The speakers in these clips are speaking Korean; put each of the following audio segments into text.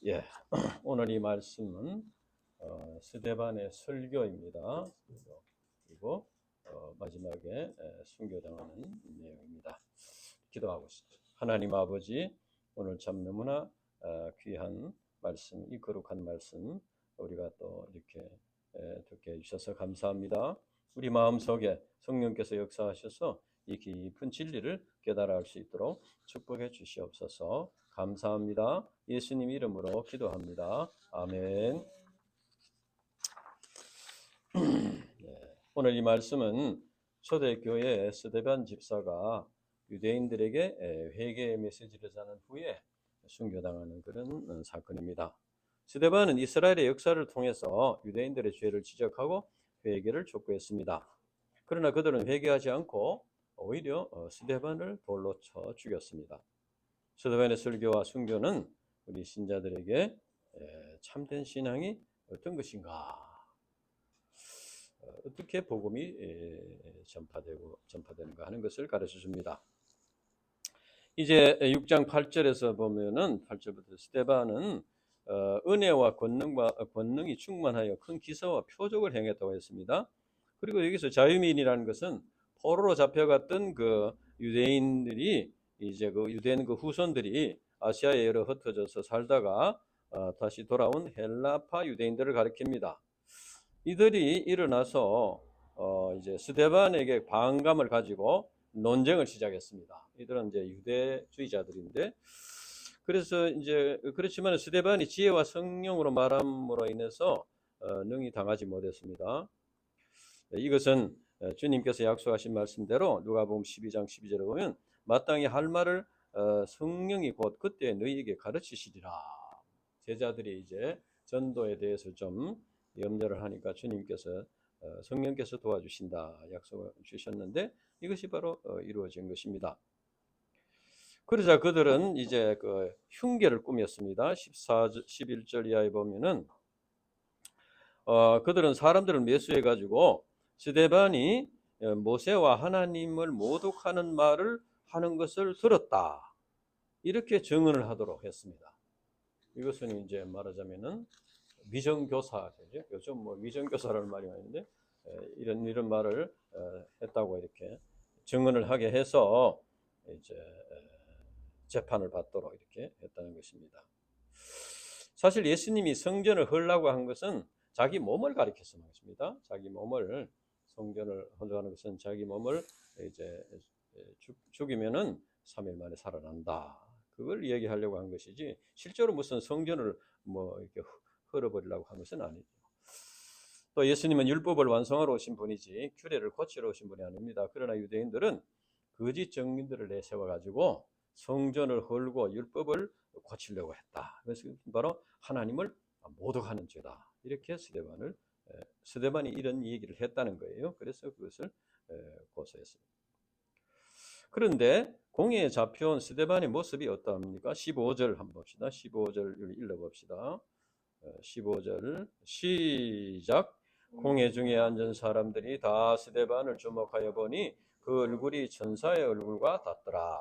예, 오늘 이 말씀은 스데반의 설교입니다. 그리고 마지막에 순교당하는 내용입니다. 기도하겠습니다. 하나님 아버지, 오늘 참 너무나 귀한 말씀, 이 거룩한 말씀 우리가 또 이렇게 듣게 해주셔서 감사합니다. 우리 마음속에 성령께서 역사하셔서 이 깊은 진리를 깨달아 알 수 있도록 축복해 주시옵소서. 감사합니다. 예수님 이름으로 기도합니다. 아멘. 오늘 이 말씀은 초대교회 스데반 집사가 유대인들에게 회개의 메시지를 전한 후에 순교당하는 그런 사건입니다. 스데반은 이스라엘의 역사를 통해서 유대인들의 죄를 지적하고 회개를 촉구했습니다. 그러나 그들은 회개하지 않고 오히려 스데반을 돌로 쳐 죽였습니다. 스데반의 설교와 순교는 우리 신자들에게 참된 신앙이 어떤 것인가, 어떻게 복음이 전파되는가 하는 것을 가르쳐 줍니다. 이제 6장 8절에서 보면은 8절부터 스데반은 은혜와 권능이 충만하여 큰 기사와 표적을 행했다고 했습니다. 그리고 여기서 자유민이라는 것은 포로로 잡혀갔던 그 유대인들이 이제 그 유대인 그 후손들이 아시아에 여러 흩어져서 살다가 다시 돌아온 헬라파 유대인들을 가리킵니다. 이들이 일어나서 이제 스데반에게 반감을 가지고 논쟁을 시작했습니다. 이들은 이제 유대주의자들인데, 그래서 이제 그렇지만 스데반이 지혜와 성령으로 말함으로 인해서 능히 당하지 못했습니다. 이것은 주님께서 약속하신 말씀대로 누가복음 12장 12절에 보면 마땅히 할 말을 성령이 곧 그때 너희에게 가르치시리라. 제자들이 이제 전도에 대해서 좀 염려를 하니까 주님께서 성령께서 도와주신다 약속을 주셨는데 이것이 바로 이루어진 것입니다. 그러자 그들은 이제 그 흉계를 꾸몄습니다. 11절 이하에 보면은 그들은 사람들을 매수해 가지고 스데반이 모세와 하나님을 모독하는 말을 하는 것을 들었다, 이렇게 증언을 하도록 했습니다. 이것은 이제 말하자면은 미정교사죠. 요즘 뭐 미정교사라는 말이 많은데 이런 말을 했다고 이렇게 증언을 하게 해서 이제 재판을 받도록 이렇게 했다는 것입니다. 사실 예수님이 성전을 헐라고 한 것은 자기 몸을 가리켜서 말입니다. 자기 몸을, 성전을 헐라는 것은 자기 몸을 이제 죽이면은 3일 만에 살아난다, 그걸 얘기하려고 한 것이지 실제로 무슨 성전을 뭐 이렇게 헐어버리려고 한 것은 아니죠. 또 예수님은 율법을 완성하러 오신 분이지 규례를 고치러 오신 분이 아닙니다. 그러나 유대인들은 거짓 증인들을 내세워가지고 성전을 헐고 율법을 고치려고 했다. 그래서 바로 하나님을 모독하는 죄다, 이렇게 스데반이 이런 얘기를 했다는 거예요. 그래서 그것을 고소했습니다. 그런데 공회에 잡혀온 스데반의 모습이 어떠합니까? 15절 한번 봅시다. 15절 읽어봅시다. 15절 시작. 공회 중에 앉은 사람들이 다 스데반을 주목하여 보니 그 얼굴이 천사의 얼굴과 같더라.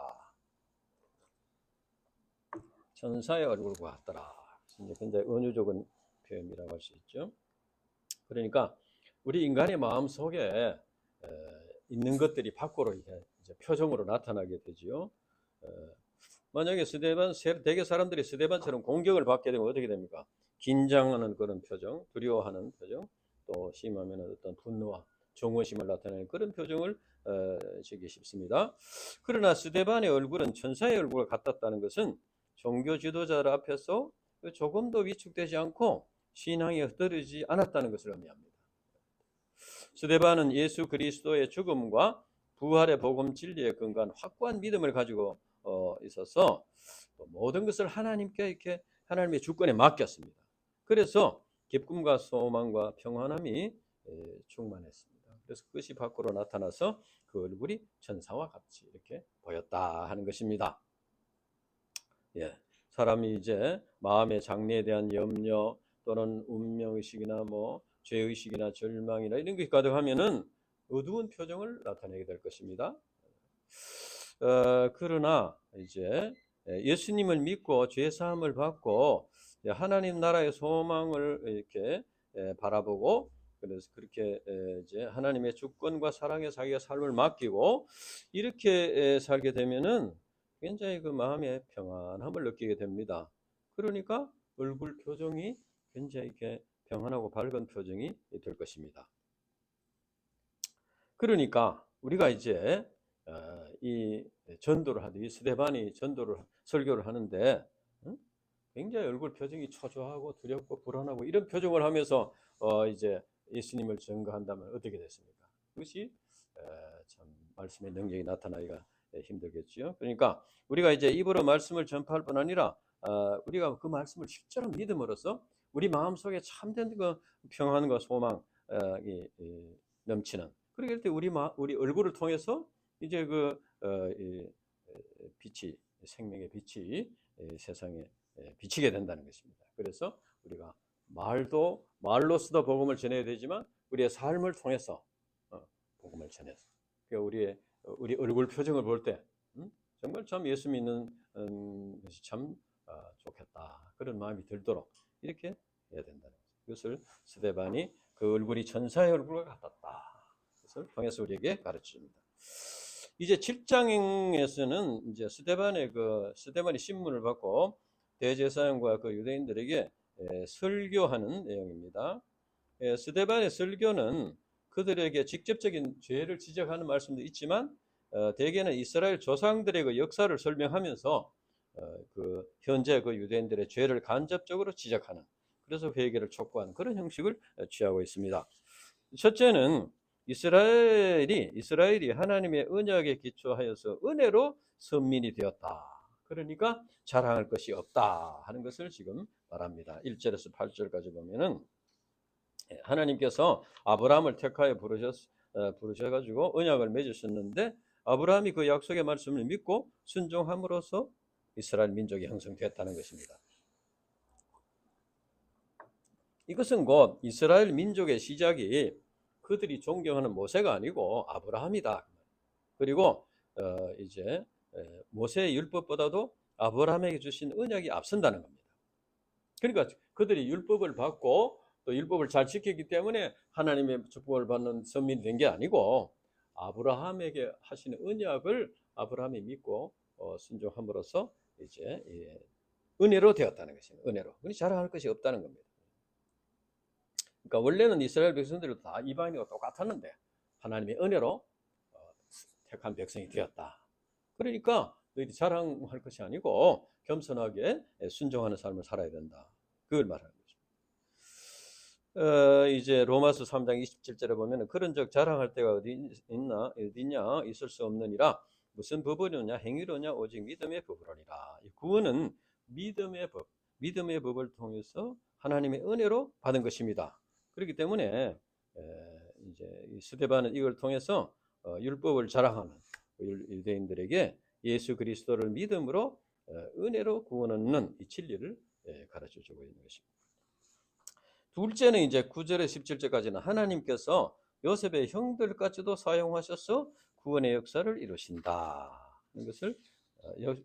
천사의 얼굴과 같더라. 굉장히 은유적인 표현이라고 할 수 있죠. 그러니까 우리 인간의 마음 속에 있는 것들이 밖으로 이제 표정으로 나타나게 되지요. 만약에 대개 사람들이 스데반처럼 공격을 받게 되면 어떻게 됩니까? 긴장하는 그런 표정, 두려워하는 표정, 또 심하면 어떤 분노와 정오심을 나타내는 그런 표정을 지기 쉽습니다. 그러나 스데반의 얼굴은 천사의 얼굴과 같았다는 것은 종교 지도자들 앞에서 조금도 위축되지 않고 신앙이 흩어지지 않았다는 것을 의미합니다. 스데반은 예수 그리스도의 죽음과 부활의 복음 진리에 근거한 확고한 믿음을 가지고 있어서 모든 것을 하나님께 이렇게 하나님의 주권에 맡겼습니다. 그래서 기쁨과 소망과 평안함이 충만했습니다. 그래서 그것이 밖으로 나타나서 그 얼굴이 천사와 같이 이렇게 보였다 하는 것입니다. 예, 사람이 이제 마음의 장래에 대한 염려 또는 운명의식이나 뭐 죄의식이나 절망이나 이런 게 가득하면은 어두운 표정을 나타내게 될 것입니다. 그러나 이제 예수님을 믿고 죄 사함을 받고 하나님 나라의 소망을 이렇게 바라보고, 그래서 그렇게 이제 하나님의 주권과 사랑에 자기가 삶을 맡기고 이렇게 살게 되면은 굉장히 그 마음의 평안함을 느끼게 됩니다. 그러니까 얼굴 표정이 굉장히 이렇게 평안하고 밝은 표정이 될 것입니다. 그러니까 우리가 이제 이 전도를 하는데, 이 스데반이 설교를 하는데 굉장히 얼굴 표정이 초조하고 두렵고 불안하고 이런 표정을 하면서 이제 예수님을 증거한다면 어떻게 됐습니까? 그것이 참 말씀의 능력이 나타나기가 힘들겠죠. 그러니까 우리가 이제 입으로 말씀을 전파할 뿐 아니라 우리가 그 말씀을 실제로 믿음으로써 우리 마음속에 참된 그 평안과 소망이 넘치는, 그럴 때 우리 얼굴을 통해서 이제 이 빛이, 생명의 빛이 세상에 비치게 된다는 것입니다. 그래서 우리가 말로서도 복음을 전해야 되지만 우리의 삶을 통해서 복음을 전해서, 그러니까 우리 얼굴 표정을 볼 때 정말 참 예수 믿는 것이 참 좋겠다, 그런 마음이 들도록 이렇게 해야 된다는 것입니다. 그것을 스데반이 그 얼굴이 천사의 얼굴과 같았다, 그것을 통해서 우리에게 가르칩니다. 이제 7장에서는 이제 스데반이 신문을 받고 대제사장과 그 유대인들에게 설교하는 내용입니다. 스데반의 설교는 그들에게 직접적인 죄를 지적하는 말씀도 있지만 대개는 이스라엘 조상들의 그 역사를 설명하면서 그 현재 그 유대인들의 죄를 간접적으로 지적하는, 그래서 회개를 촉구하는 그런 형식을 취하고 있습니다. 첫째는 이스라엘이 하나님의 언약에 기초하여서 은혜로 선민이 되었다, 그러니까 자랑할 것이 없다 하는 것을 지금 말합니다. 1절에서 8절까지 보면은 하나님께서 아브라함을 택하여 부르셔가지고 언약을 맺으셨는데, 아브라함이 그 약속의 말씀을 믿고 순종함으로써 이스라엘 민족이 형성됐다는 것입니다. 이것은 곧 이스라엘 민족의 시작이 그들이 존경하는 모세가 아니고 아브라함이다. 그리고 이제 모세의 율법보다도 아브라함에게 주신 언약이 앞선다는 겁니다. 그러니까 그들이 율법을 받고 또 율법을 잘 지켰기 때문에 하나님의 축복을 받는 선민이 된 게 아니고, 아브라함에게 하시는 언약을 아브라함이 믿고 순종함으로써 이제 은혜로 되었다는 것입니다. 은혜로. 그러니 자랑할 것이 없다는 겁니다. 그러니까 원래는 이스라엘 백성들도 다 이방인과 똑같았는데 하나님의 은혜로 택한 백성이 되었다. 그러니까 너희들이 자랑할 것이 아니고 겸손하게 순종하는 삶을 살아야 된다, 그걸 말하는 것입니다. 이제 로마서 3장 27절에 보면 그런즉 자랑할 때가 어디냐 있을 수 없느니라. 무슨 법으로냐 행위로냐 오직 믿음의 법으로니라. 구원은 믿음의 법을 통해서 하나님의 은혜로 받은 것입니다. 그렇기 때문에 이제 스데반은 이걸 통해서 율법을 자랑하는 유대인들에게 예수 그리스도를 믿음으로 은혜로 구원 얻는 이 진리를 가르쳐 주고 있는 것입니다. 둘째는 이제 9절에 17절까지는 하나님께서 요셉의 형들까지도 사용하셔서 구원의 역사를 이루신다. 이것을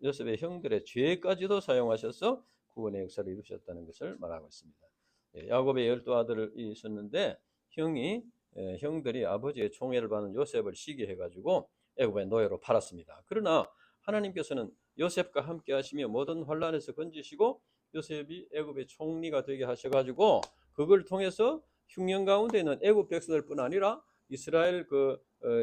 요셉의 형들의 죄까지도 사용하셔서 구원의 역사를 이루셨다는 것을 말하고 있습니다. 야곱의 12아들이 있었는데 형들이 아버지의 총애를 받는 요셉을 시기해가지고 애굽의 노예로 팔았습니다. 그러나 하나님께서는 요셉과 함께 하시며 모든 환난에서 건지시고 요셉이 애굽의 총리가 되게 하셔가지고 그걸 통해서 흉년 가운데 있는 애굽 백성들뿐 아니라 이스라엘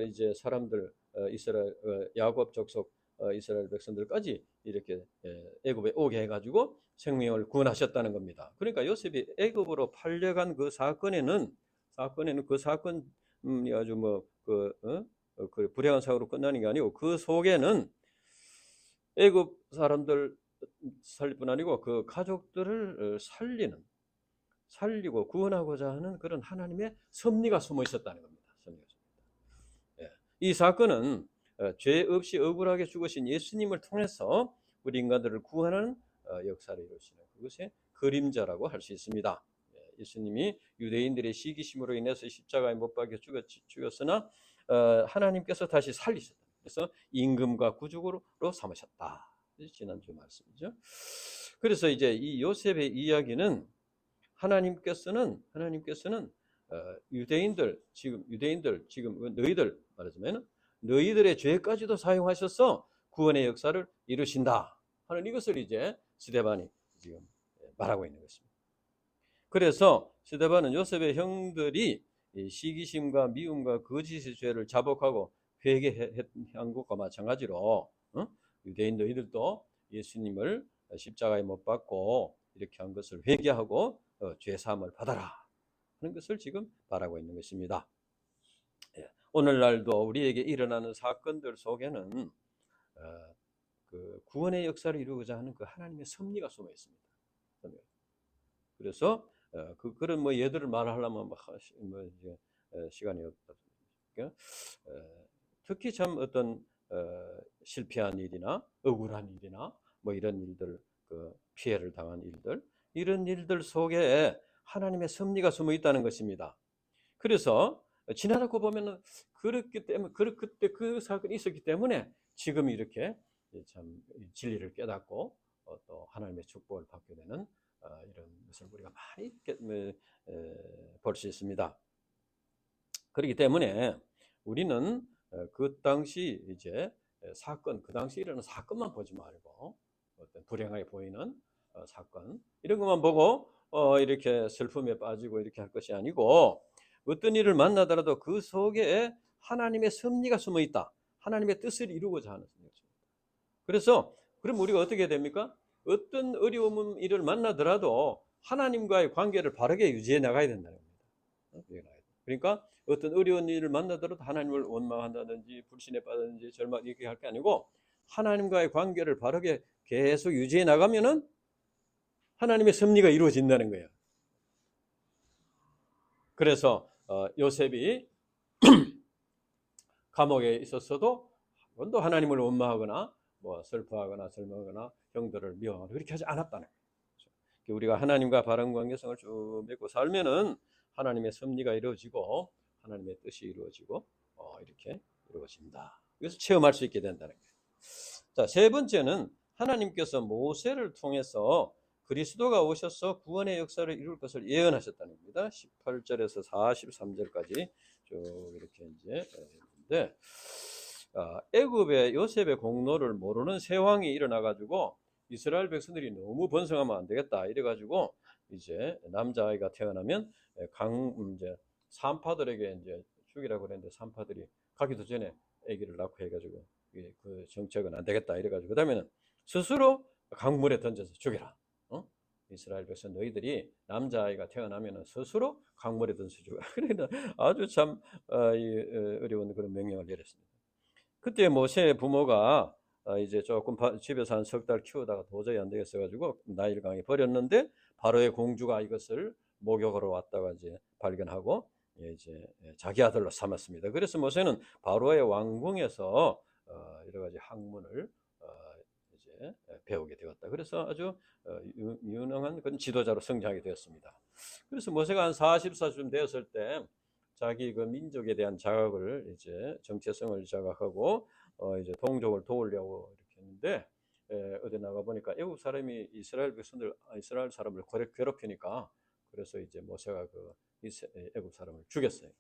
이제 사람들, 이스라엘 야곱 족속 이스라엘 백성들까지 이렇게 애굽에 오게 해가지고 생명을 구원하셨다는 겁니다. 그러니까 요셉이 애굽으로 팔려간 그 사건이 아주 그 불행한 사고로 끝나는 게 아니고 그 속에는 애굽 사람들 살릴 뿐 아니고 그 가족들을 살리고 구원하고자 하는 그런 하나님의 섭리가 숨어 있었다는 겁니다. 이 사건은 죄 없이 억울하게 죽으신 예수님을 통해서 우리 인간들을 구원하는 역사를 이루시는 그것의 그림자라고 할 수 있습니다. 예수님이 유대인들의 시기심으로 인해서 십자가에 못 박혀 죽었으나 하나님께서 다시 살리셨다. 그래서 임금과 구주로 삼으셨다. 지난주 말씀이죠. 그래서 이제 이 요셉의 이야기는 하나님께서는 유대인들 지금 너희들 말하자면 너희들의 죄까지도 사용하셔서 구원의 역사를 이루신다 하는 이것을 이제 스데반이 지금 말하고 있는 것입니다. 그래서 스데반은 요셉의 형들이 시기심과 미움과 거짓의 죄를 자복하고 회개한 것과 마찬가지로 유대인 너희들도 예수님을 십자가에 못 박고 이렇게 한 것을 회개하고 죄 사함을 받아라 하는 것을 지금 말하고 있는 것입니다. 오늘날도 우리에게 일어나는 사건들 속에는 그 구원의 역사를 이루고자 하는 그 하나님의 섭리가 숨어 있습니다. 그래서 그런 뭐 예들을 말하려면 뭐 이제 시간이 없다. 특히 참 어떤 실패한 일이나 억울한 일이나 뭐 이런 일들, 그 피해를 당한 일들, 이런 일들 속에 하나님의 섭리가 숨어 있다는 것입니다. 그래서 지나놓고 보면은 그렇기 때문에 그때 그 사건이 있었기 때문에 지금 이렇게 참 진리를 깨닫고 또 하나님의 축복을 받게 되는 이런 것을 우리가 많이 볼 수 있습니다. 그렇기 때문에 우리는 그 당시 이제 사건, 그 당시 일어난 사건만 보지 말고 어떤 불행하게 보이는 사건 이런 것만 보고 이렇게 슬픔에 빠지고 이렇게 할 것이 아니고 어떤 일을 만나더라도 그 속에 하나님의 섭리가 숨어 있다. 하나님의 뜻을 이루고자 하는 것입니다. 그래서 그럼 우리가 어떻게 됩니까? 어떤 어려움 일을 만나더라도 하나님과의 관계를 바르게 유지해 나가야 된다는 겁니다. 그러니까 어떤 어려운 일을 만나더라도 하나님을 원망한다든지 불신에 빠졌든지 절망 이렇게 할 게 아니고 하나님과의 관계를 바르게 계속 유지해 나가면은 하나님의 섭리가 이루어진다는 거예요. 그래서 요셉이 감옥에 있었어도 한 번도 하나님을 원망하거나 뭐 슬퍼하거나 절망하거나 형들을 미워하거나 그렇게 하지 않았다는 거예요. 우리가 하나님과 바른 관계성을 쭉 맺고 살면은 하나님의 섭리가 이루어지고 하나님의 뜻이 이루어지고 이렇게 이루어진다. 그래서 체험할 수 있게 된다는 거예요. 자, 세 번째는 하나님께서 모세를 통해서 그리스도가 오셔서 구원의 역사를 이룰 것을 예언하셨다는 겁니다. 18절에서 43절까지 쭉 이렇게 이제 있는데 애굽의 요셉의 공로를 모르는 새 왕이 일어나 가지고 이스라엘 백성들이 너무 번성하면 안 되겠다 이래 가지고 이제 남자아이가 태어나면 이제 산파들에게 이제 죽이라고 그랬는데 산파들이 가기도 전에 아기를 낳고 해가지고 그 정책은 안 되겠다 이래가지고 그다음에는 스스로 강물에 던져서 죽여라. 이스라엘 백성 너희들이 남자아이가 태어나면 스스로 강물에 던져서 죽여라. 그러니까 아주 참 어려운 그런 명령을 내렸습니다. 그때 모세의 부모가 이제 조금 집에서 한 석 달 키우다가 도저히 안 되겠어가지고 나일 강에 버렸는데 바로의 공주가 이것을 목욕하러 왔다가 이제 발견하고 이제 자기 아들로 삼았습니다. 그래서 모세는 바로의 왕궁에서 여러 가지 학문을 이제 배우게 되었다. 그래서 아주 유능한 그런 지도자로 성장하게 되었습니다. 그래서 모세가 한 40살쯤 되었을 때 자기 그 민족에 대한 자각을 이제 정체성을 자각하고 이제 동족을 도우려고 이렇게 했는데 어디 나가 보니까 애국 사람이 이스라엘 사람을 괴롭히니까 그래서 이제 모세가 그 애국 사람을 죽였어요.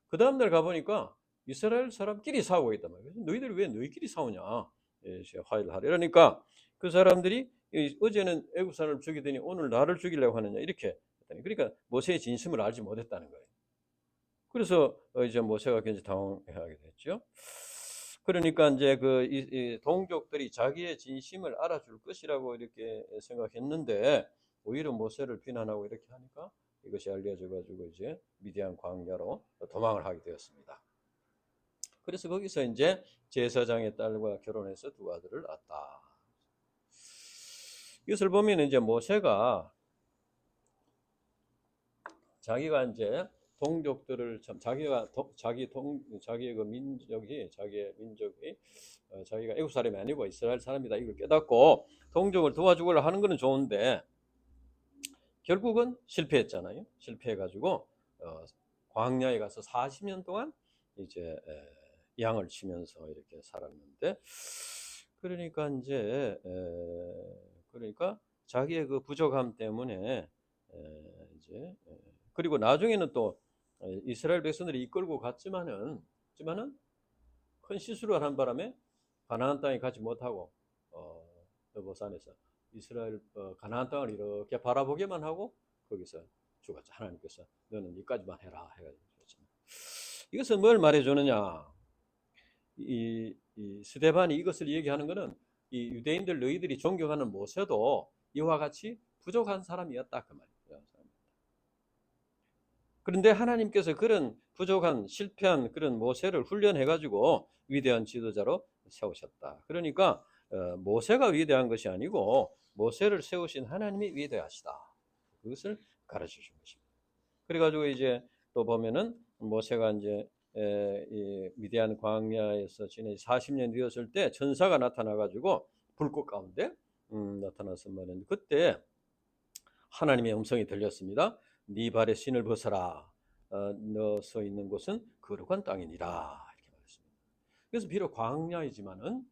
그 다음 날 가보니까 이스라엘 사람끼리 싸우고 있단 말이에요. 너희들 왜 너희끼리 싸우냐? 화해를 하려. 그러니까 그 사람들이 어제는 애국 사람을 죽이더니 오늘 나를 죽이려고 하느냐 이렇게 했다니. 그러니까 모세의 진심을 알지 못했다는 거예요. 그래서 이제 모세가 굉장히 당황하게 됐죠. 그러니까 이제 이 동족들이 자기의 진심을 알아줄 것이라고 이렇게 생각했는데 오히려 모세를 비난하고 이렇게 하니까 이것이 알려져 가지고 이제 미디안 광야로 도망을 하게 되었습니다. 그래서 거기서 이제 제사장의 딸과 결혼해서 두 아들을 낳았다. 이것을 보면 이제 모세가 자기가 이제 동족들을 참 자기의 민족이 자기가 애국 사람이 아니고 이스라엘 사람이다 이걸 깨닫고 동족을 도와주려고 하는 것은 좋은데 결국은 실패했잖아요. 실패해가지고 광야에 가서 40년 동안 이제 양을 치면서 이렇게 살았는데 그러니까 이제 그러니까 자기의 그 부족함 때문에 이제 그리고 나중에는 또 이스라엘 백성들이 이끌고 갔지만은 큰 실수를 한 바람에 가나안 땅에 가지 못하고 여보산에서 이스라엘 가나안 땅을 이렇게 바라보기만 하고 거기서 죽었죠. 하나님께서 너는 여기까지만 해라 해가지고 죽었잖아요. 이것은 뭘 말해주느냐? 이 스데반이 이것을 얘기하는 것은 이 유대인들 너희들이 존경하는 모세도 이와 같이 부족한 사람이었다 그 말이에요. 그런데 하나님께서 그런 부족한 실패한 그런 모세를 훈련해 가지고 위대한 지도자로 세우셨다. 그러니까 모세가 위대한 것이 아니고 모세를 세우신 하나님이 위대하시다. 그것을 가르쳐 준 것입니다. 그래가지고 이제 또 보면은 모세가 이제 이 위대한 광야에서 지내 40년 되었을 때 천사가 나타나가지고 불꽃 가운데 나타나서 말했는데 그때 하나님의 음성이 들렸습니다. 네 발에 신을 벗어라. 너 서 있는 곳은 거룩한 땅이니라. 이렇게 말했습니다. 그래서 비록 광야이지만은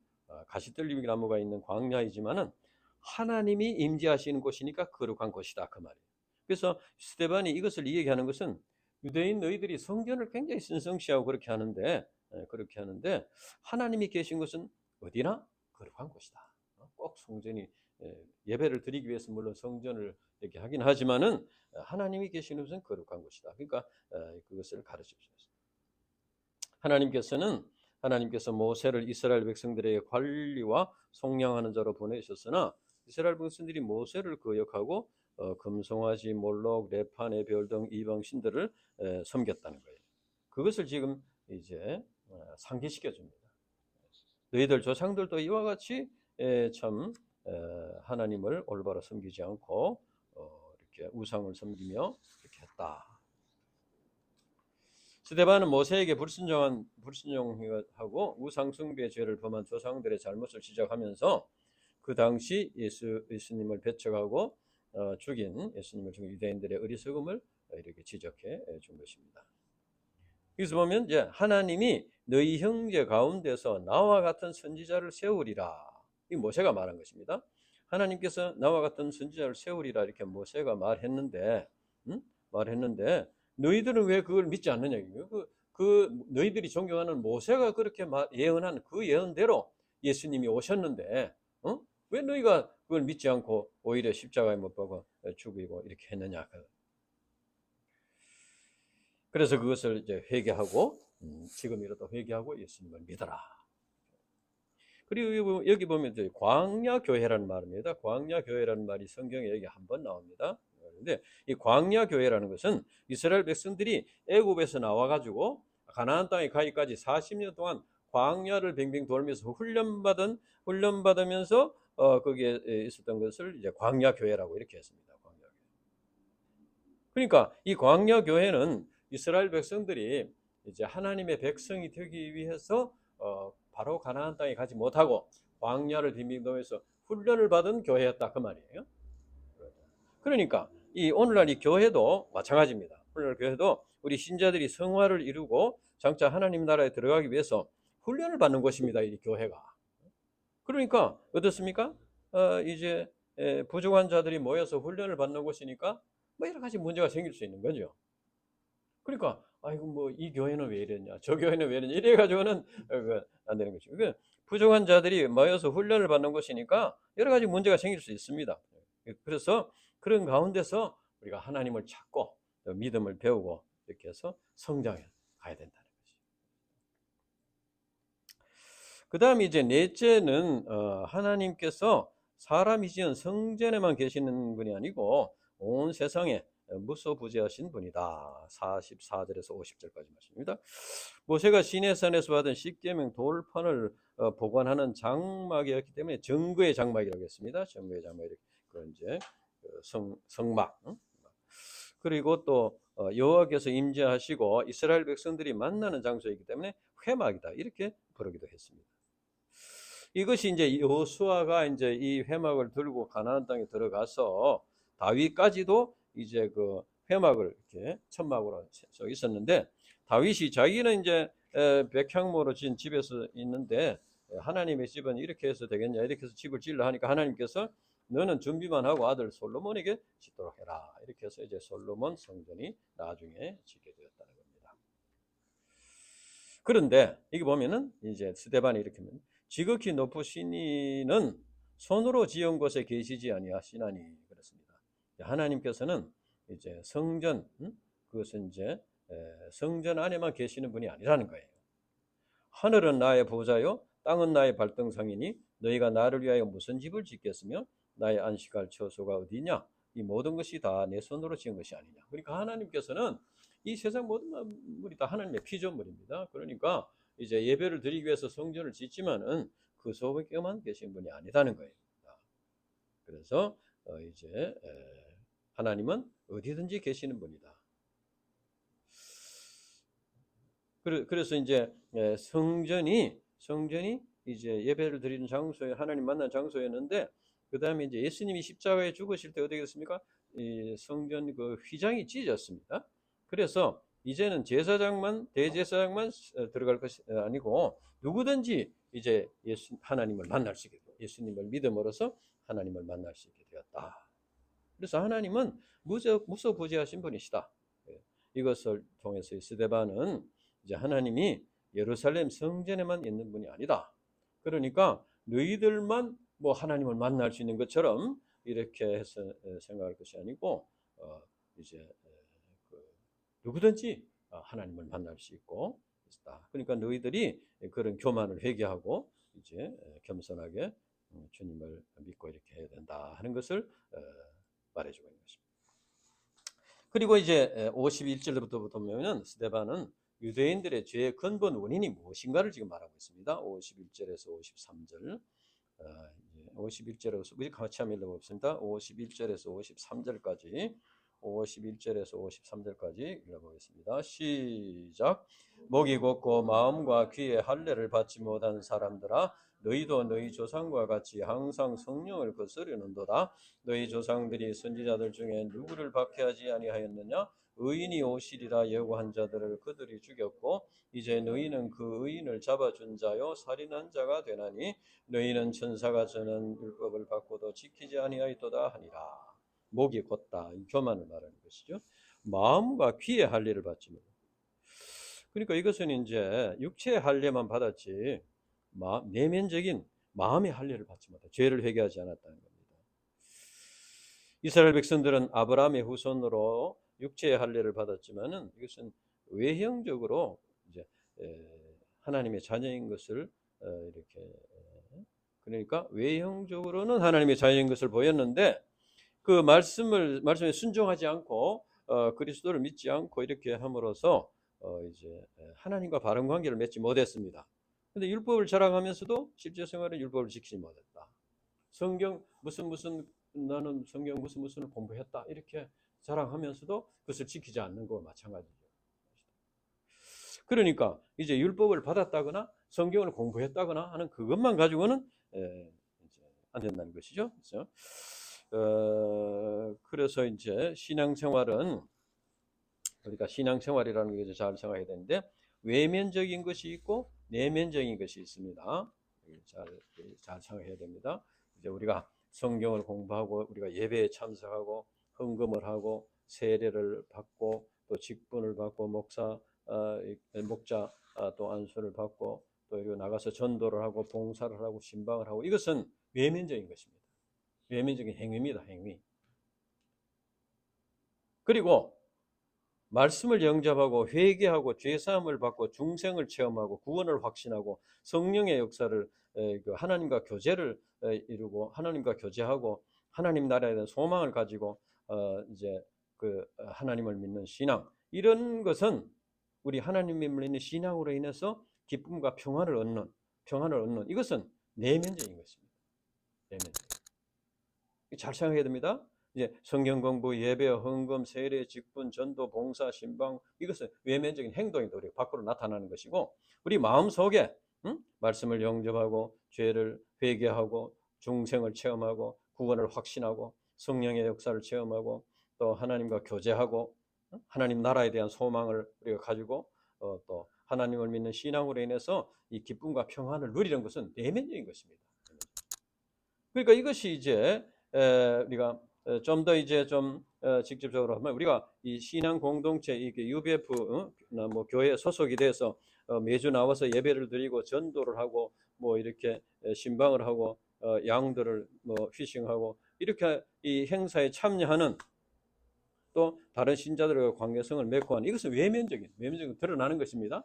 가시떨기 나무가 있는 광야이지만은 하나님이 임재하시는 곳이니까 거룩한 곳이다 그 말이에요. 그래서 스데반이 이것을 이야기하는 것은 유대인 너희들이 성전을 굉장히 신성시하고 그렇게 하는데 하나님이 계신 곳은 어디나 거룩한 곳이다. 꼭 성전이 예배를 드리기 위해서 물론 성전을 이렇게 하긴 하지만은 하나님이 계시는 곳은 거룩한 곳이다. 그러니까 그것을 가르쳐 주셨습니다. 하나님께서 모세를 이스라엘 백성들에게 관리와 속량하는 자로 보내셨으나 이스라엘 백성들이 모세를 거역하고 금송아지, 몰록, 레판, 에별 등 이방 신들을 섬겼다는 거예요. 그것을 지금 이제 상기시켜 줍니다. 너희들 조상들도 이와 같이 참 하나님을 올바로 섬기지 않고 이렇게 우상을 섬기며 이렇게 했다. 스데반은 모세에게 불순종하고 우상 숭배의 죄를 범한 조상들의 잘못을 지적하면서 그 당시 예수님을 배척하고 죽인 예수님을 죽인 유대인들의 어리석음을 이렇게 지적해 준 것입니다. 여기서 보면 이제 하나님이 너희 형제 가운데서 나와 같은 선지자를 세우리라. 이 모세가 말한 것입니다. 하나님께서 나와 같은 선지자를 세우리라 이렇게 모세가 말했는데 너희들은 왜 그걸 믿지 않느냐? 그 너희들이 존경하는 모세가 그렇게 예언한 그 예언대로 예수님이 오셨는데 왜 너희가 그걸 믿지 않고 오히려 십자가에 못 박아 죽이고 이렇게 했느냐? 그래서 그것을 이제 회개하고 지금이라도 회개하고 예수님을 믿어라. 그리고 여기 보면 이제 광야 교회라는 말입니다. 광야 교회라는 말이 성경에 여기 한 번 나옵니다. 그런데 이 광야 교회라는 것은 이스라엘 백성들이 애굽에서 나와 가지고 가나안 땅에 가기까지 40년 동안 광야를 뱅뱅 돌면서 훈련받으면서 거기에 있었던 것을 이제 광야 교회라고 이렇게 했습니다. 광야 교회. 그러니까 이 광야 교회는 이스라엘 백성들이 이제 하나님의 백성이 되기 위해서 바로 가나안 땅에 가지 못하고 광야를 빙빙 돌면서 훈련을 받은 교회였다 그 말이에요. 그러니까 이 오늘날 이 교회도 마찬가지입니다. 오늘날 교회도 우리 신자들이 성화를 이루고 장차 하나님 나라에 들어가기 위해서 훈련을 받는 곳입니다. 이 교회가. 그러니까 어떻습니까? 이제 부족한 자들이 모여서 훈련을 받는 곳이니까 뭐 여러 가지 문제가 생길 수 있는 거죠. 그러니까 아이고 뭐 이 교회는 왜 이랬냐, 저 교회는 왜 이랬냐 이래 가지고는 안 되는 거죠. 그러니까 부족한 자들이 모여서 훈련을 받는 곳이니까 여러 가지 문제가 생길 수 있습니다. 그래서 그런 가운데서 우리가 하나님을 찾고 믿음을 배우고 이렇게 해서 성장해 가야 된다는 것이죠. 그 다음에 이제 넷째는 하나님께서 사람이 지은 성전에만 계시는 분이 아니고 온 세상에 무소부재하신 분이다. 44절에서 50절까지 말씀입니다. 모세가 시내산에서 받은 십계명 돌판을 보관하는 장막이었기 때문에 정거의 장막이라고 했습니다. 정거의 장막 그 이제 성막. 그리고 또 여호와께서 임재하시고 이스라엘 백성들이 만나는 장소이기 때문에 회막이다 이렇게 부르기도 했습니다. 이것이 이제 여호수아가 이제 이 회막을 들고 가나안 땅에 들어가서 다윗까지도 이제 그 회막을 이렇게 천막으로 써 있었는데 다윗이 자기는 이제 백향모로 지은 집에서 있는데 하나님의 집은 이렇게 해서 되겠냐, 이렇게 해서 집을 지으려 하니까 하나님께서 너는 준비만 하고 아들 솔로몬에게 짓도록 해라. 이렇게 해서 이제 솔로몬 성전이 나중에 짓게 되었다는 겁니다. 그런데 이게 보면은 이제 스데반이 이렇게 하면 지극히 높으시니는 손으로 지은 곳에 계시지 아니하시나니 그렇습니다. 하나님께서는 이제 성전, 그것은 이제 성전 안에만 계시는 분이 아니라는 거예요. 하늘은 나의 보좌요, 땅은 나의 발등상이니 너희가 나를 위하여 무슨 집을 짓겠으며 나의 안식할 처소가 어디냐? 이 모든 것이 다 내 손으로 지은 것이 아니냐. 그러니까 하나님께서는 이 세상 모든 만물이 다 하나님의 피조물입니다. 그러니까 이제 예배를 드리기 위해서 성전을 짓지만은 그 속에만 계신 분이 아니다는 거예요. 그래서 이제 하나님은 어디든지 계시는 분이다. 그래서 이제 성전이 이제 예배를 드리는 장소에 하나님 만난 장소였는데 그 다음에 이제 예수님이 십자가에 죽으실 때 어떻게 됐습니까? 이 성전 그 휘장이 찢어졌습니다. 그래서 이제는 대제사장만 들어갈 것이 아니고 누구든지 이제 하나님을 만날 수 있게 돼요. 예수님을 믿음으로써 하나님을 만날 수 있게 되었다. 그래서 하나님은 무소부재하신 분이시다. 이것을 통해서 스데반은 이제 하나님이 예루살렘 성전에만 있는 분이 아니다. 그러니까 너희들만 뭐 하나님을 만날 수 있는 것처럼 이렇게 해서 생각할 것이 아니고 이제 누구든지 하나님을 만날 수 있고 있다. 그러니까 너희들이 그런 교만을 회개하고 이제 겸손하게 주님을 믿고 이렇게 해야 된다 하는 것을 말해주고 있는 것입니다. 그리고 이제 51절부터 보면은 스데반은 유대인들의 죄의 근본 원인이 무엇인가를 지금 말하고 있습니다. 51절에서 53절. 51절에서 우리 같이 한번 읽어보겠습니다. 51절에서 53절까지 51절에서 53절까지 읽어보겠습니다. 시작. 목이 곧고 마음과 귀에 할례를 받지 못한 사람들아 너희도 너희 조상과 같이 항상 성령을 거스르는도다. 너희 조상들이 선지자들 중에 누구를 박해하지 아니하였느냐? 의인이 오시리라 예고한 자들을 그들이 죽였고 이제 너희는 그 의인을 잡아준 자요 살인한 자가 되나니 너희는 천사가 전한 율법을 받고도 지키지 아니하였도다 하니라. 목이 곧다. 이 교만을 말하는 것이죠. 마음과 귀의 할례를 받지 못. 그러니까 이것은 이제 육체의 할례만 받았지 내면적인 마음의 할례를 받지 못해. 죄를 회개하지 않았다는 겁니다. 이스라엘 백성들은 아브라함의 후손으로 육체의 할례를 받았지만은 이것은 외형적으로 이제 하나님의 자녀인 것을 이렇게 그러니까 외형적으로는 하나님의 자녀인 것을 보였는데 그 말씀에 순종하지 않고 그리스도를 믿지 않고 이렇게 함으로써 이제 하나님과 바른 관계를 맺지 못했습니다. 근데 율법을 자랑하면서도 실제 생활에 율법을 지키지 못했다. 성경 나는 성경 무슨을 공부했다 이렇게 자랑하면서도 그것을 지키지 않는 거와 마찬가지죠. 그러니까 이제 율법을 받았다거나 성경을 공부했다거나 하는 그것만 가지고는 이제 안 된다는 것이죠. 그래서 이제 신앙생활은 우리가 신앙생활이라는 것을 잘 생각해야 되는데 외면적인 것이 있고 내면적인 것이 있습니다. 잘 생각해야 됩니다. 이제 우리가 성경을 공부하고 우리가 예배에 참석하고 헌금을 하고 세례를 받고 또 직분을 받고 목자 또 안수를 받고 또 이리고 나가서 전도를 하고 봉사를 하고 신방을 하고 이것은 외면적인 것입니다. 외면적인 행위입니다. 행위. 그리고 말씀을 영접하고 회개하고 죄사함을 받고 중생을 체험하고 구원을 확신하고 성령의 역사를 하나님과 교제를 이루고 하나님과 교제하고 하나님 나라에 대한 소망을 가지고 이제 그 하나님을 믿는 신앙 이런 것은 우리 하나님을 믿는 신앙으로 인해서 기쁨과 평안을 얻는 이것은 내면적인 것입니다. 내면적. 잘 생각해야 됩니다. 이제 성경 공부, 예배, 헌금, 세례, 직분, 전도, 봉사, 신방 이것은 외면적인 행동이 우리 밖으로 나타나는 것이고 우리 마음 속에 말씀을 영접하고 죄를 회개하고 중생을 체험하고 구원을 확신하고 성령의 역사를 체험하고 또 하나님과 교제하고 하나님 나라에 대한 소망을 우리가 가지고 또 하나님을 믿는 신앙으로 인해서 이 기쁨과 평안을 누리는 것은 내면적인 것입니다. 그러니까 이것이 이제 우리가 좀 더 이제 좀 직접적으로 하면 우리가 이 신앙 공동체 이게 UBF 뭐 교회 소속이 돼서 매주 나와서 예배를 드리고 전도를 하고 뭐 이렇게 신방을 하고 양들을 뭐 피싱하고 이렇게 이 행사에 참여하는 또 다른 신자들과 관계성을 맺고 하는 이것은 외면적인 드러나는 것입니다.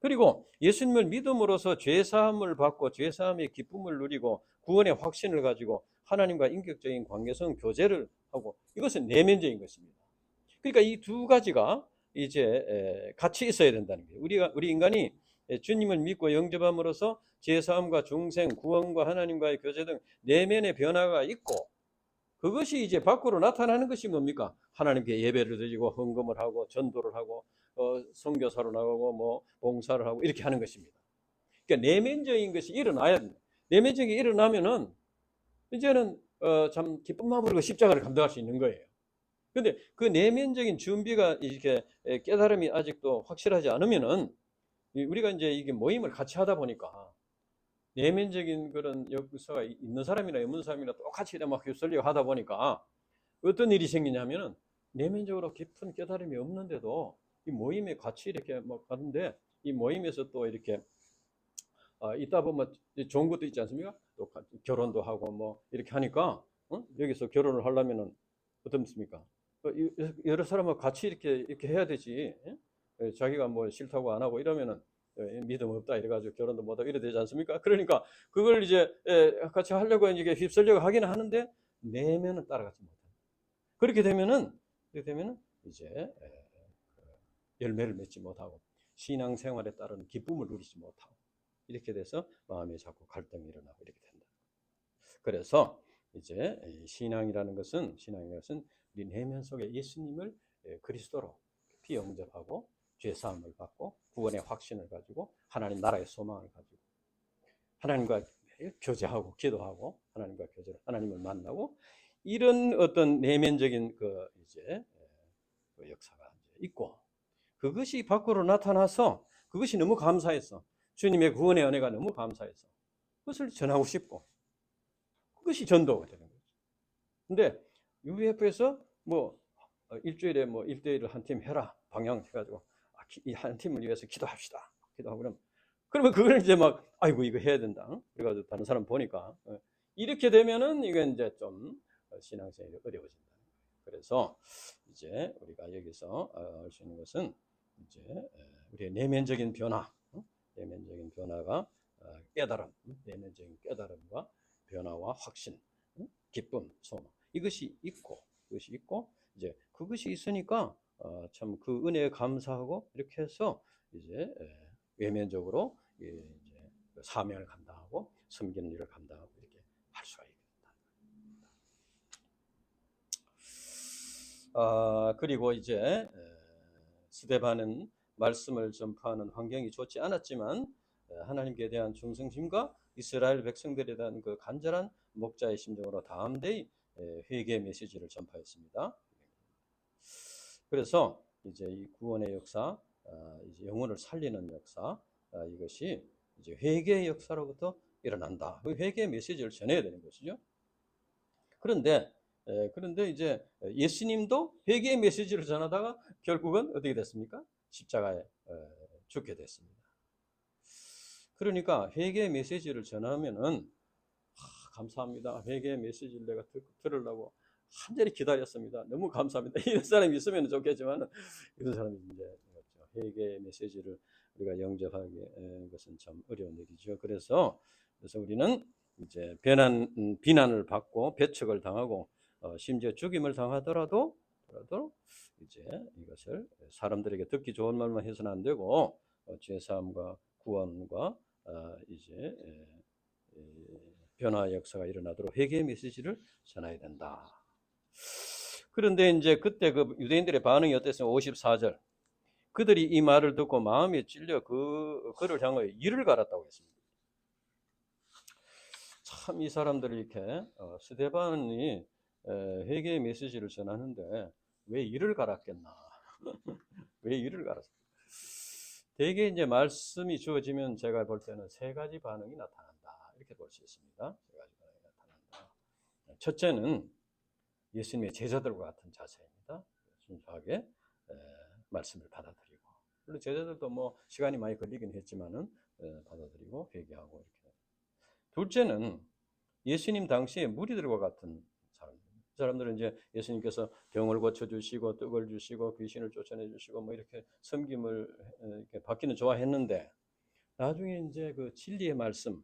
그리고 예수님을 믿음으로써 죄사함을 받고 죄사함의 기쁨을 누리고 구원의 확신을 가지고 하나님과 인격적인 관계성 교제를 하고 이것은 내면적인 것입니다. 그러니까 이 두 가지가 이제 같이 있어야 된다는 거예요. 우리 인간이 주님을 믿고 영접함으로써 죄사함과 중생, 구원과 하나님과의 교제 등 내면의 변화가 있고 그것이 이제 밖으로 나타나는 것이 뭡니까? 하나님께 예배를 드리고 헌금을 하고 전도를 하고 선교사로 나가고 뭐 봉사를 하고 이렇게 하는 것입니다. 그러니까 내면적인 것이 일어나야 됩니다. 내면적인 게 일어나면은 이제는 참 기쁜 마음으로 십자가를 감당할 수 있는 거예요. 그런데 그 내면적인 준비가 이렇게 깨달음이 아직도 확실하지 않으면은 우리가 이제 이게 모임을 같이 하다 보니까 내면적인 그런 역사가 있는 사람이나 없는 사람이나 똑같이 막 휩쓸리고 하다 보니까 어떤 일이 생기냐면은 내면적으로 깊은 깨달음이 없는데도 이 모임에 같이 이렇게 막 가는데 이 모임에서 또 이렇게 있다 보면 좋은 것도 있지 않습니까? 또 결혼도 하고 뭐 이렇게 하니까 여기서 결혼을 하려면은 어떻습니까? 여러 사람하고 같이 이렇게 해야 되지. 자기가 뭐 싫다고 안 하고 이러면은 믿음 없다 이래가지고 결혼도 못하고 이래 되지 않습니까? 그러니까 그걸 이제 같이 하려고 이제 휩쓸려고 하기는 하는데 내면은 따라가지 못한다. 그렇게 되면은 이제 열매를 맺지 못하고 신앙생활에 따른 기쁨을 누리지 못하고 이렇게 돼서 마음에 자꾸 갈등이 일어나고 이렇게 된다. 그래서 이제 신앙이라는 것은 우리 내면 속에 예수님을 그리스도로 피영접하고 죄사함을 받고 구원의 확신을 가지고 하나님 나라의 소망을 가지고 하나님과 교제하고 기도하고 하나님과 교제를 하나님을 만나고 이런 어떤 내면적인 그 이제 그 역사가 있고 그것이 밖으로 나타나서 그것이 너무 감사해서 주님의 구원의 은혜가 너무 감사해서 그것을 전하고 싶고 그것이 전도가 되는 거죠. 근데 UBF에서 뭐 일주일에 뭐 1대1을 한 팀 해라 방향 해가지고 이 한 팀을 위해서 기도합시다. 기도하고 그러면 그걸 이제 막 아이고 이거 해야 된다. 그래가지고 다른 사람 보니까 이렇게 되면은 이게 이제 좀 신앙생활이 어려워진다. 그래서 이제 우리가 여기서 알 수 있는 것은 이제 우리의 내면적인 변화, 내면적인 변화가 깨달음, 내면적인 깨달음과 변화와 확신, 기쁨, 소망 이것이 있고 이제 그것이 있으니까 참 그 은혜에 감사하고 이렇게 해서 이제 외면적으로 이제 사명을 감당하고 섬기는 일을 감당하고 이렇게 할 수가 있다. 그리고 이제 스데반은 말씀을 전파하는 환경이 좋지 않았지만 하나님께 대한 충성심과 이스라엘 백성들에 대한 그 간절한 목자의 심정으로 담대히 회개 메시지를 전파했습니다. 그래서 이제 이 구원의 역사, 이제 영혼을 살리는 역사, 이것이 이제 회개의 역사로부터 일어난다. 그 회개의 메시지를 전해야 되는 것이죠. 그런데 이제 예수님도 회개의 메시지를 전하다가 결국은 어떻게 됐습니까? 십자가에 죽게 됐습니다. 그러니까 회개의 메시지를 전하면은 감사합니다. 회개의 메시지를 내가 들으려고 한절히 기다렸습니다. 너무 감사합니다. 이런 사람이 있으면 좋겠지만 이런 사람이 이제 회개의 메시지를 우리가 영접하기 것은 참 어려운 일이죠. 그래서 우리는 이제 비난을 받고 배척을 당하고 심지어 죽임을 당하더라도 이제 이것을 사람들에게 듣기 좋은 말만 해서는 안 되고 죄사함과 구원과 이제 변화 역사가 일어나도록 회개의 메시지를 전해야 된다. 그런데 이제 그때 그 유대인들의 반응이 어땠어요? 54절. 그들이 이 말을 듣고 마음에 찔려 그를 향하여 이를 갈았다고 했습니다. 참 이 사람들이 이렇게 스데반이 회개의 메시지를 전하는데 왜 이를 갈았겠나? 왜 이를 갈았을까? 대개 이제 말씀이 주어지면 제가 볼 때는 세 가지 반응이 나타난다. 이렇게 볼 수 있습니다. 세 가지 반응이 나타난다. 첫째는 예수님의 제자들과 같은 자세입니다. 순수하게 말씀을 받아들이고, 물론 제자들도 뭐 시간이 많이 걸리긴 했지만은 받아들이고 회개하고 이렇게. 둘째는 예수님 당시에 무리들과 같은 사람들. 그 사람들은 이제 예수님께서 병을 고쳐 주시고 떡을 주시고 귀신을 쫓아내 주시고 뭐 이렇게 섬김을 이렇게 받기는 좋아했는데, 나중에 이제 그 진리의 말씀,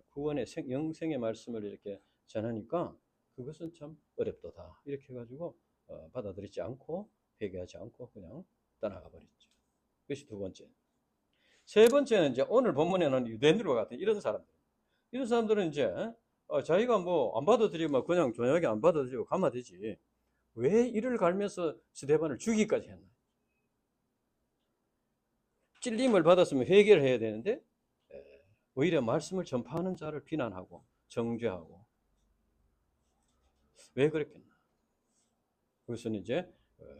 구원의 영생의 말씀을 이렇게 전하니까 그것은 참 어렵도다. 이렇게 해가지고 받아들이지 않고 회개하지 않고 그냥 떠나가 버렸죠. 그것이 두 번째. 세 번째는 이제 오늘 본문에는 유대인들과 같은 이런 사람들. 이런 사람들은 이제 자기가 뭐 안 받아들이면 그냥 조용하게 안 받아들이고 가면 되지. 왜 이를 갈면서 스데반을 죽이기까지 했나? 찔림을 받았으면 회개를 해야 되는데 오히려 말씀을 전파하는 자를 비난하고 정죄하고. 왜 그랬겠나? 그것은 이제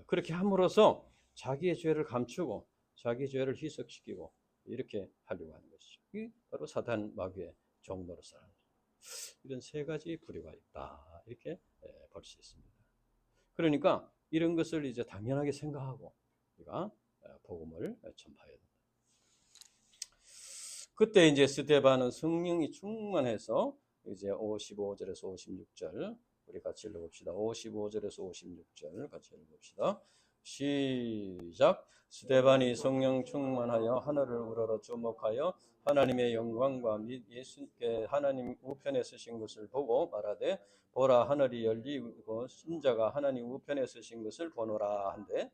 그렇게 함으로써 자기의 죄를 감추고 자기의 죄를 희석시키고 이렇게 하려고 하는 것이죠. 이게 바로 사단 마귀의 종노릇을 하는 이런 세 가지 부류가 있다. 이렇게 볼 수 있습니다. 그러니까 이런 것을 이제 당연하게 생각하고 우리가 복음을 전파해야 된다. 그때 이제 스데반은 성령이 충만해서 이제 55절에서 56절 우리 같이 읽어봅시다. 55절에서 56절 같이 읽어봅시다. 시작. 스데반이 성령 충만하여 하늘을 우러러 주목하여 하나님의 영광과 및 예수께 하나님 우편에 서신 것을 보고 말하되 보라 하늘이 열리고 신자가 하나님 우편에 서신 것을 보노라 한데,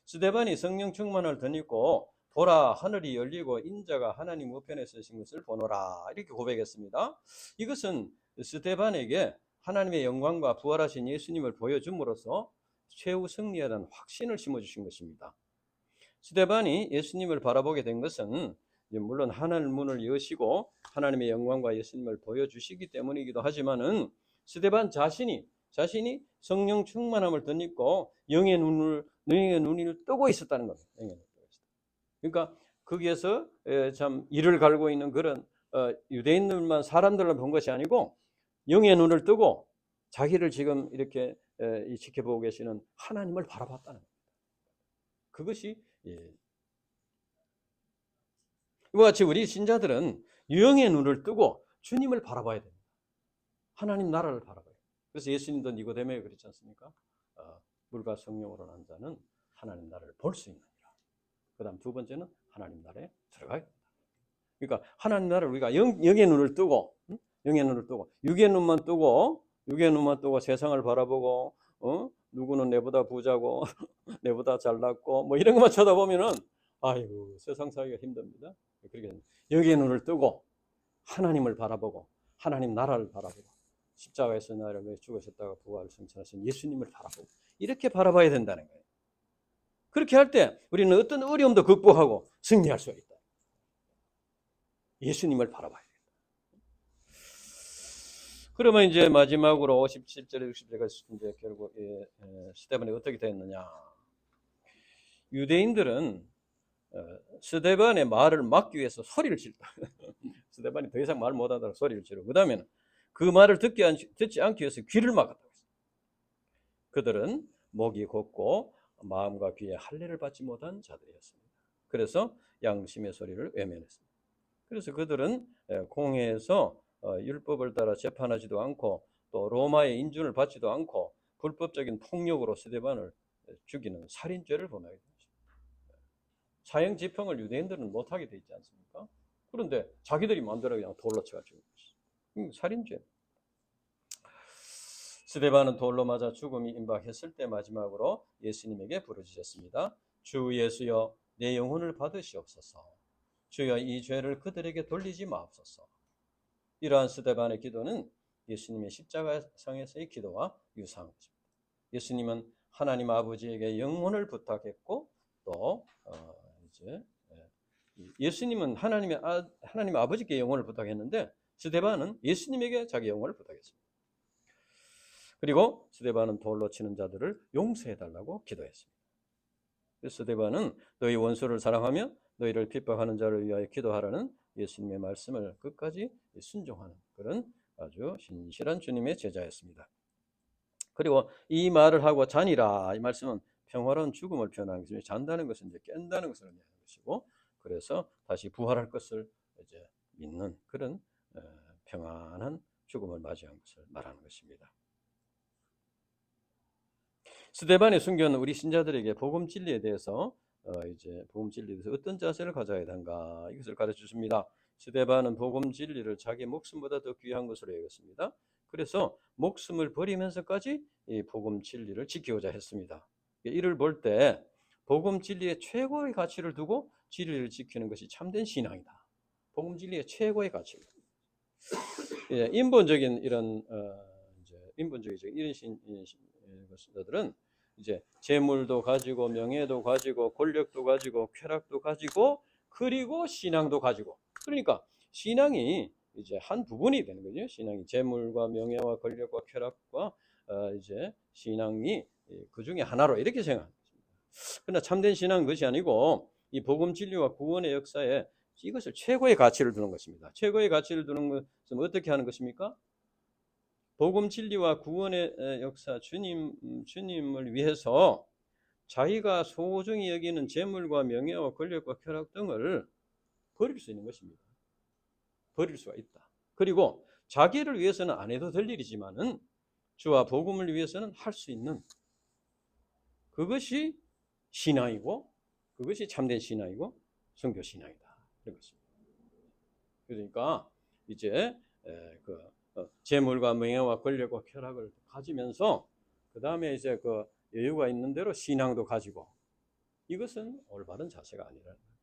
스데반이 성령 충만을 덧입고 보라 하늘이 열리고 인자가 하나님 우편에 서신 것을 보노라 이렇게 고백했습니다. 이것은 스데반에게 하나님의 영광과 부활하신 예수님을 보여줌으로써 최후 승리에 대한 확신을 심어주신 것입니다. 스데반이 예수님을 바라보게 된 것은 물론 하늘 문을 여시고 하나님의 영광과 예수님을 보여주시기 때문이기도 하지만은 스데반 자신이 성령 충만함을 덧입고 영의 눈을 뜨고 있었다는 겁니다. 그러니까 거기에서 참 이를 갈고 있는 그런 유대인들만 사람들만 본 것이 아니고 영의 눈을 뜨고 자기를 지금 이렇게 지켜보고 계시는 하나님을 바라봤다는 겁니다. 그것이 이와 같이 우리 신자들은 영의 눈을 뜨고 주님을 바라봐야 됩니다. 하나님 나라를 바라봐야 됩니다. 그래서 예수님도 니고데모에 그랬지 않습니까? 물과 성령으로 난 자는 하나님 나라를 볼 수 있느니라. 그 다음 두 번째는 하나님 나라에 들어가야 됩니다. 그러니까 하나님 나라를 우리가 영의 눈을 뜨고 육의 눈만 뜨고 세상을 바라보고 누구는 내보다 부자고 내보다 잘났고 뭐 이런 것만 쳐다보면은 아이고 세상 살기가 힘듭니다. 그러니까 영의 눈을 뜨고 하나님을 바라보고 하나님 나라를 바라보고 십자가에서 나를 위해 죽으셨다가 부활을 승천하신 예수님을 바라보고 이렇게 바라봐야 된다는 거예요. 그렇게 할 때 우리는 어떤 어려움도 극복하고 승리할 수가 있다. 예수님을 바라봐야 된다. 그러면 이제 마지막으로 57절에 60절까지 이제 결국 스데반이 어떻게 됐느냐? 유대인들은 스데반의 말을 막기 위해서 소리를 질다. 스데반이 더 이상 말 못하다가 소리를 지르고, 그다음에는 그 말을 듣지 않기 위해서 귀를 막았다고 했어요. 그들은 목이 곱고 마음과 귀에 할례를 받지 못한 자들이었습니다. 그래서 양심의 소리를 외면했습니다. 그래서 그들은 공회에서 율법을 따라 재판하지도 않고 또 로마의 인준을 받지도 않고 불법적인 폭력으로 스데반을 죽이는 살인죄를 범하게 됩니다. 사형 집행을 유대인들은 못하게 돼 있지 않습니까? 그런데 자기들이 마음대로 그냥 돌로 쳐가지고 살인죄. 스데반은 돌로 맞아 죽음이 임박했을 때 마지막으로 예수님에게 부르짖었습니다. 주 예수여 내 영혼을 받으시옵소서. 주여 이 죄를 그들에게 돌리지 마옵소서. 이러한 스데반의 기도는 예수님의 십자가상에서의 기도와 유사한 것입니다. 예수님은 하나님 아버지에게 영혼을 부탁했고 또 예수님은 하나님 아버지께 영혼을 부탁했는데 스데반은 예수님에게 자기 영혼을 부탁했습니다. 그리고 스데반은 돌로 치는 자들을 용서해달라고 기도했습니다. 스데반은 너희 원수를 사랑하며 너희를 핍박하는 자를 위하여 기도하라는 예수님의 말씀을 끝까지 순종하는 그런 아주 신실한 주님의 제자였습니다. 그리고 이 말을 하고 자니라, 이 말씀은 평화로운 죽음을 표현하는 것이죠. 잔다는 것은 이제 깬다는 것을 의미하는 것이고, 그래서 다시 부활할 것을 이제 믿는 그런 평안한 죽음을 맞이한 것을 말하는 것입니다. 스데반의 순교는 우리 신자들에게 복음 진리에 대해서 이제 복음 진리에 대해서 어떤 자세를 가져야 하는가, 이것을 가르쳐 줍니다. 스데반은 복음 진리를 자기 목숨보다 더 귀한 것으로 여겼습니다. 그래서 목숨을 버리면서까지 이 복음 진리를 지키고자 했습니다. 이를 볼 때 복음 진리의 최고의 가치를 두고 진리를 지키는 것이 참된 신앙이다. 복음 진리의 최고의 가치. 예, 인본적인 이런 이제 인본적인 이런 것들은 이제 재물도 가지고 명예도 가지고 권력도 가지고 쾌락도 가지고 그리고 신앙도 가지고, 그러니까 신앙이 이제 한 부분이 되는 거죠. 신앙이 재물과 명예와 권력과 쾌락과 이제 신앙이 그 중에 하나로 이렇게 생각합니다. 그러나 참된 신앙은 그것이 아니고 이 복음 진리와 구원의 역사에 이것을 최고의 가치를 두는 것입니다. 최고의 가치를 두는 것은 어떻게 하는 것입니까? 복음 진리와 구원의 역사, 주님을 위해서 자기가 소중히 여기는 재물과 명예와 권력과 쾌락 등을 버릴 수 있는 것입니다. 버릴 수가 있다. 그리고 자기를 위해서는 안 해도 될 일이지만은 주와 복음을 위해서는 할 수 있는, 그것이 신앙이고 그것이 참된 신앙이고 선교 신앙이다. 그렇습니다. 그러니까 이제 재물과 명예와 권력과 쾌락을 가지면서 그 다음에 이제 그 여유가 있는 대로 신앙도 가지고, 이것은 올바른 자세가 아니라는 거예요.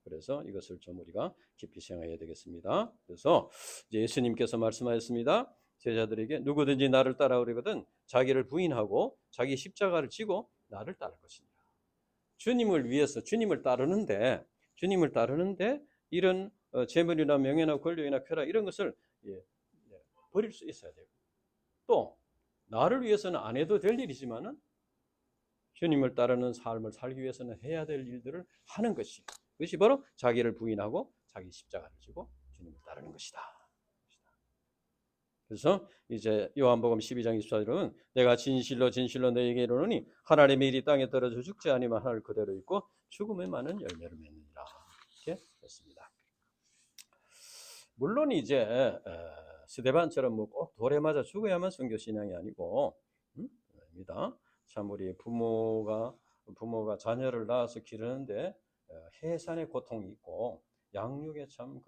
그래서 이것을 좀 우리가 깊이 생각해야 되겠습니다. 그래서 이제 예수님께서 말씀하셨습니다. 제자들에게 누구든지 나를 따라오려거든 자기를 부인하고 자기 십자가를 지고 나를 따를 것이니라. 주님을 위해서 주님을 따르는데 이런 재물이나 명예나 권력이나 쾌락 이런 것을 버릴 수 있어야 되고, 또 나를 위해서는 안 해도 될 일이지만은 주님을 따르는 삶을 살기 위해서는 해야 될 일들을 하는 것이, 그것이 바로 자기를 부인하고 자기 십자가를 지고 주님을 따르는 것이다. 그래서 이제 요한복음 12장 24절은 내가 진실로 너에게 이르노니 하나님의 일이 땅에 떨어져 죽지 아니면 하늘 그대로 있고 죽음에 많은 열매를 맺느니라. 이렇게 했습니다. 물론 이제 스데반처럼 뭐 꼭 돌에 맞아 죽어야만 선교 신앙이 아니고, 아닙니다. 참 우리 부모가 자녀를 낳아서 기르는데 해산의 고통이 있고 양육에 참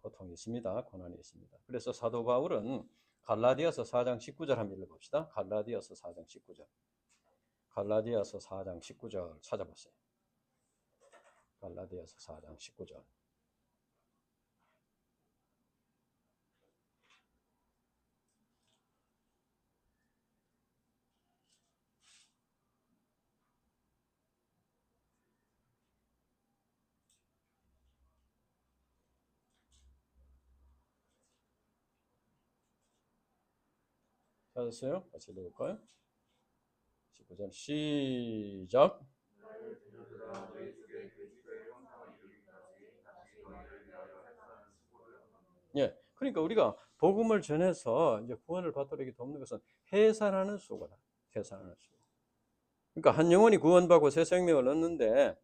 고통이 있습니다. 고난이 있습니다. 그래서 사도 바울은 갈라디아서 4장 19절 한번 읽어봅시다. 갈라디아서 4장 19절. 갈라디아서 4장 19절 찾아보세요. 갈라디아서 4장 19절. 찾았어요? 같이 읽어볼까요? 19절 시작. 예, 그러니까 우리가 복음을 전해서 이제 구원을 받도록 이렇게 돕는 것은 해산하는 수고다. 해산하는 수고. 그러니까 한 영혼이 구원받고 새 생명을 얻는데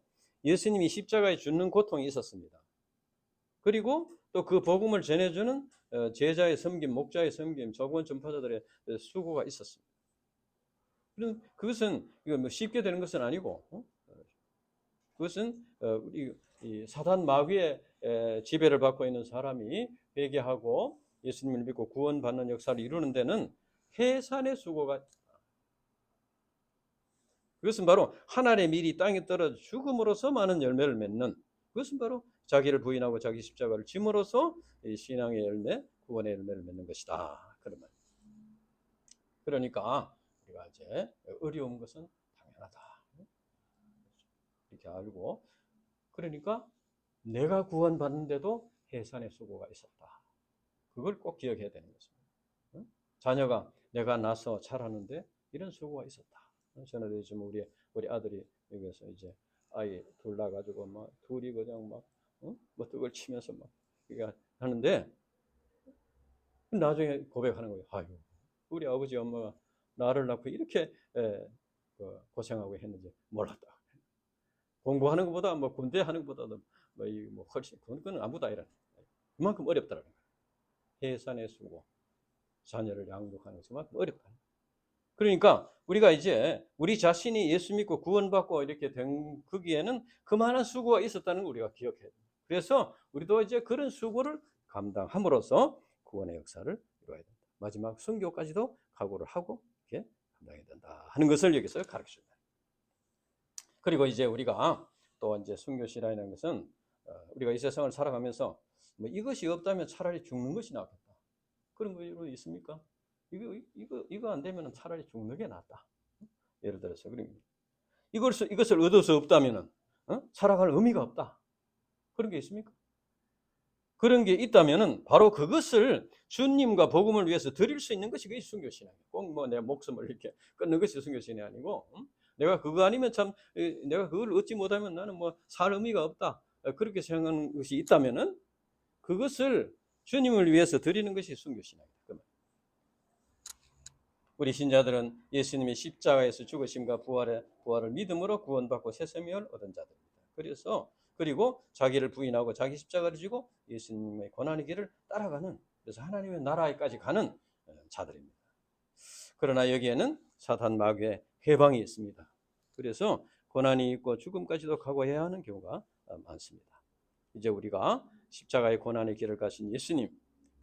예수님이 십자가에 죽는 고통이 있었습니다. 그리고 또 그 복음을 전해주는 제자의 섬김, 목자의 섬김, 저구원 전파자들의 수고가 있었습니다. 그것은 뭐 쉽게 되는 것은 아니고, 그것은 이 사단 마귀의 지배를 받고 있는 사람이 회개하고 예수님을 믿고 구원받는 역사를 이루는 데는 해산의 수고가, 그것은 바로 하나님의 밀이 땅에 떨어져 죽음으로써 많은 열매를 맺는, 그것은 바로 자기를 부인하고 자기 십자가를 짐으로써 이 신앙의 열매, 구원의 열매를 맺는 것이다. 그런 말. 그러니까 우리가 이제 어려운 것은 당연하다. 이렇게 알고, 그러니까 내가 구원받는데도 해산의 수고가 있었다. 그걸 꼭 기억해야 되는 것입니다. 자녀가 내가 낳아서 자라는데 이런 수고가 있었다. 저는 요즘 우리 아들이 여기서 이제 아이 둘 낳아가지고 막 둘이 그냥 막 뭐 떡을 치면서 막 그러니까 하는데 나중에 고백하는 거예요. 아유, 우리 아버지 엄마가 나를 낳고 이렇게 고생하고 했는지 몰랐다. 공부하는 것보다 뭐 군대 하는 것보다도 뭐 훨씬 그건 아무도 아니라 그만큼 어렵다라는 거예요. 해산의 수고, 자녀를 양육하는 것이 그만큼 어렵다. 그러니까 우리가 이제 우리 자신이 예수 믿고 구원받고 이렇게 된 거기에는 그만한 수고가 있었다는 걸 우리가 기억해야 돼요. 그래서 우리도 이제 그런 수고를 감당함으로써 구원의 역사를 이루어야 된다. 마지막 순교까지도 각오를 하고 이렇게 감당해야 된다 하는 것을 여기서 가르쳐줍니다. 그리고 이제 우리가 또 이제 순교시라는 것은 우리가 이 세상을 살아가면서 뭐 이것이 없다면 차라리 죽는 것이 낫겠다. 그런 거 있습니까? 이거 안 되면 차라리 죽는 게 낫다. 예를 들어서 그런 이것을 얻어서 없다면은 살아갈 의미가 없다. 그런 게 있습니까? 그런 게 있다면은 바로 그것을 주님과 복음을 위해서 드릴 수 있는 것이 그게 순교신앙이에요. 꼭 뭐 내 목숨을 이렇게 끊는 것이 순교신이 아니고 내가 그거 아니면 참 내가 그걸 얻지 못하면 나는 뭐 살 의미가 없다. 그렇게 생각하는 것이 있다면은 그것을 주님을 위해서 드리는 것이 순교신앙이다. 우리 신자들은 예수님의 십자가에서 죽으심과 부활을 믿음으로 구원받고 새 생명을 얻은 자들입니다. 그리고 자기를 부인하고 자기 십자가를 지고 예수님의 고난의 길을 따라가는, 그래서 하나님의 나라에까지 가는 자들입니다. 그러나 여기에는 사탄 마귀의 해방이 있습니다. 그래서 고난이 있고 죽음까지도 각오해야 하는 경우가 많습니다. 이제 우리가 십자가의 고난의 길을 가신 예수님,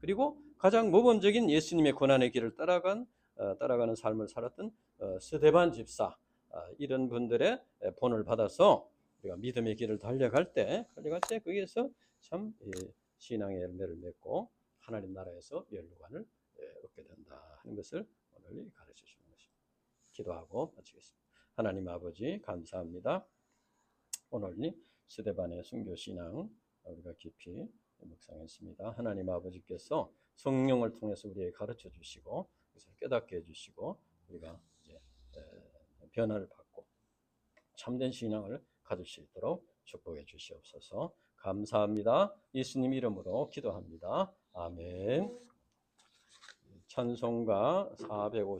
그리고 가장 모범적인 예수님의 고난의 길을 따라가는 삶을 살았던 스데반 집사, 이런 분들의 본을 받아서 우리가 믿음의 길을 달려갈 때 거기에서 참 신앙의 열매를 맺고 하나님 나라에서 면류관을 얻게 된다 하는 것을 오늘 가르쳐 주는 것입니다. 기도하고 마치겠습니다. 하나님 아버지 감사합니다. 오늘 스데반의 순교 신앙 우리가 깊이 묵상했습니다. 하나님 아버지께서 성령을 통해서 우리에게 가르쳐 주시고 깨닫게 해주시고 우리가 이제 변화를 받고 참된 신앙을 가질 수 있도록 축복해 주시옵소서. 감사합니다. 예수님 이름으로 기도합니다. 아멘. 찬송가 450